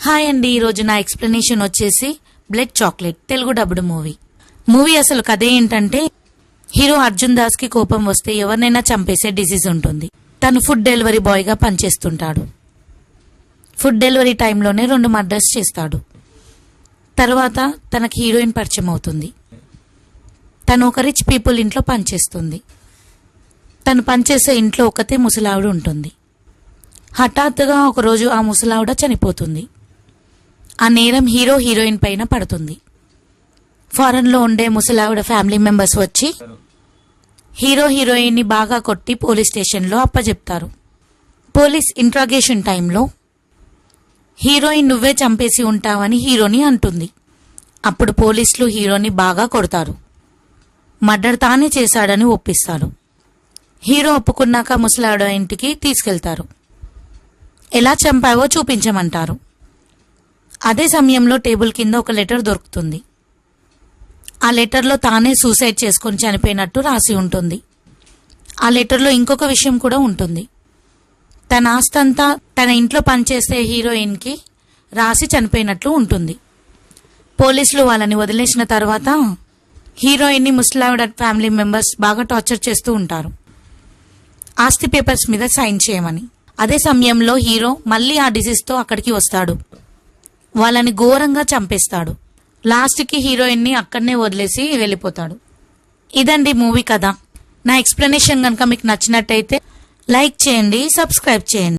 Hi అండి, ఈరోజు నా ఎక్స్ప్లెనేషన్ వచ్చేసి బ్లడ్ చాక్లెట్ తెలుగు డబ్బుడు మూవీ అసలు కథ ఏంటంటే హీరో అర్జున్ దాస్ కి కోపం వస్తే ఎవరినైనా చంపేసే డిసీజ్ ఉంటుంది. తను ఫుడ్ డెలివరీ బాయ్ గా పనిచేస్తుంటాడు. ఫుడ్ డెలివరీ టైంలోనే 2 మర్డర్స్ చేస్తాడు. తర్వాత తనకి హీరోయిన్ పరిచయం అవుతుంది. తను ఒక రిచ్ పీపుల్ ఇంట్లో పనిచేస్తుంది. తను పనిచేసే ఇంట్లో ఒకతే ముసలావిడ ఉంటుంది. హఠాత్తుగా ఒకరోజు ఆ ముసలావిడ చనిపోతుంది. ఆ నేరం హీరో హీరోయిన్ పైన పడుతుంది. ఫారెన్లో ఉండే ముసలావిడ ఫ్యామిలీ మెంబర్స్ వచ్చి హీరో హీరోయిన్ ని బాగా కొట్టి పోలీస్ స్టేషన్లో అప్పచెప్తారు. పోలీస్ ఇంట్రాగేషన్ టైంలో హీరోయిన్ నువ్వే చంపేసి ఉంటావని హీరోని అంటుంది. అప్పుడు పోలీసులు హీరోని బాగా కొడతారు. మర్డర్ తానే చేశాడని ఒప్పిస్తారు. హీరో ఒప్పుకున్నాక ముసలావిడ ఇంటికి తీసుకెళ్తారు. ఎలా చంపావో చూపించమంటారు. అదే సమయంలో టేబుల్ కింద ఒక లెటర్ దొరుకుతుంది. ఆ లెటర్లో తానే సూసైడ్ చేసుకొని చనిపోయినట్టు రాసి ఉంటుంది. ఆ లెటర్లో ఇంకొక విషయం కూడా ఉంటుంది. తన ఆస్తంతా తన ఇంట్లో పనిచేసే హీరోయిన్కి రాసి చనిపోయినట్లు ఉంటుంది. పోలీసులు వాళ్ళని వదిలేసిన తర్వాత హీరోయిన్ని ముసలావిడ ఫ్యామిలీ మెంబర్స్ బాగా టార్చర్ చేస్తూ ఉంటారు, ఆస్తి పేపర్స్ మీద సైన్ చేయమని. అదే సమయంలో హీరో మళ్ళీ ఆ డిసీజ్తో అక్కడికి వస్తాడు. వాళ్ళని ఘోరంగా చంపేస్తాడు. లాస్ట్కి హీరోయిన్ని అక్కడనే వదిలేసి వెళ్ళిపోతాడు. ఇదండి మూవీ కథ. నా ఎక్స్ప్లెనేషన్ కనుక మీకు నచ్చినట్టయితే లైక్ చేయండి, సబ్స్క్రైబ్ చేయండి.